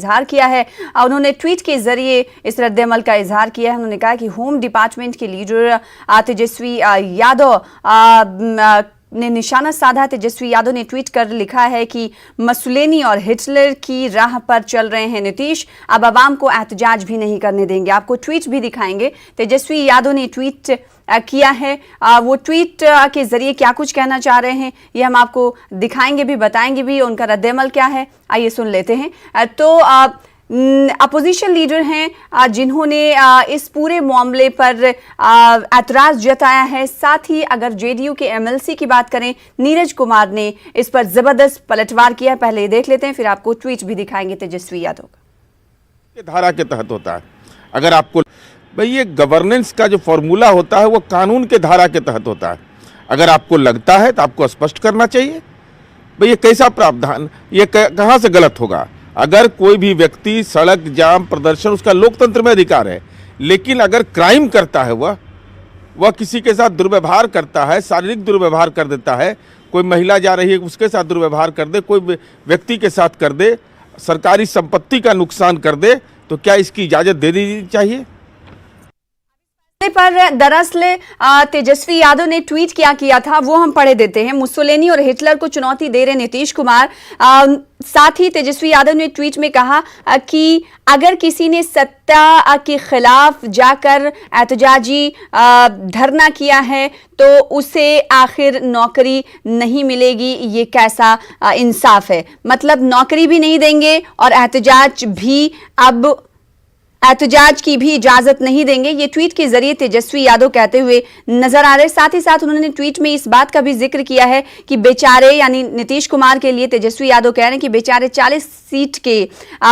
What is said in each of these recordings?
इजहार किया है। उन्होंने ट्वीट के जरिए इस रद्द-ए-अमल का इजहार किया है। उन्होंने कहा कि होम डिपार्टमेंट के लीडर तेजस्वी यादव ने निशाना साधा। तेजस्वी यादव ने ट्वीट कर लिखा है कि मसुलेनी और हिटलर की राह पर चल रहे हैं नीतीश, अब आवाम को एहतजाज भी नहीं करने देंगे। आपको ट्वीट भी दिखाएंगे। तेजस्वी यादव ने ट्वीट किया है। वो ट्वीट के जरिए क्या कुछ कहना चाह रहे हैं ये हम आपको दिखाएंगे भी, बताएंगे भी। उनका रद्द-ए-अमल क्या है आइए सुन लेते हैं। तो अपोजिशन लीडर हैं जिन्होंने इस पूरे मामले पर ऐतराज जताया है। साथ ही अगर जेडीयू के एमएलसी की बात करें, नीरज कुमार ने इस पर जबरदस्त पलटवार किया। पहले देख लेते हैं, फिर आपको ट्वीट भी दिखाएंगे तेजस्वी यादव का। धारा के तहत होता है। अगर आपको भाई ये गवर्नेंस का जो फॉर्मूला होता है वो कानून के धारा के तहत होता है। अगर आपको लगता है तो आपको स्पष्ट करना चाहिए भाई ये कैसा प्रावधान, ये कहाँ से गलत होगा। अगर कोई भी व्यक्ति सड़क जाम प्रदर्शन, उसका लोकतंत्र में अधिकार है, लेकिन अगर क्राइम करता है वह किसी के साथ दुर्व्यवहार करता है, शारीरिक दुर्व्यवहार कर देता है, कोई महिला जा रही है उसके साथ दुर्व्यवहार कर दे, कोई व्यक्ति के साथ कर दे, सरकारी संपत्ति का नुकसान कर दे, तो क्या इसकी इजाजत दे दी चाहिए। पर दरअसल तेजस्वी यादव ने ट्वीट क्या किया था वो हम पढ़े देते हैं। मुसोलिनी और हिटलर को चुनौती दे रहे नीतीश कुमार। साथ ही तेजस्वी यादव ने ट्वीट में कहा कि अगर किसी ने सत्ता के खिलाफ जाकर एहतजाजी धरना किया है तो उसे आखिर नौकरी नहीं मिलेगी, ये कैसा इंसाफ है। मतलब नौकरी भी नहीं देंगे और एहतजाज की भी इजाजत नहीं देंगे। ये ट्वीट के जरिए तेजस्वी यादव कहते हुए नजर आ रहे। साथ ही साथ उन्होंने ट्वीट में इस बात का भी जिक्र किया है कि बेचारे यानी नीतीश कुमार के लिए तेजस्वी यादव कह रहे हैं कि बेचारे 40 सीट के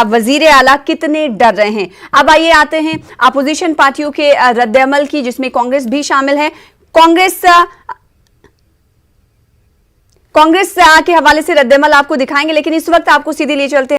वजीर आला कितने डर रहे हैं। अब आइए आते हैं अपोजिशन पार्टियों के रद्द-ए-अमल की, जिसमें कांग्रेस भी शामिल है। कांग्रेस के हवाले से रद्द-ए-अमल आपको दिखाएंगे, लेकिन इस वक्त आपको सीधे ले चलते हैं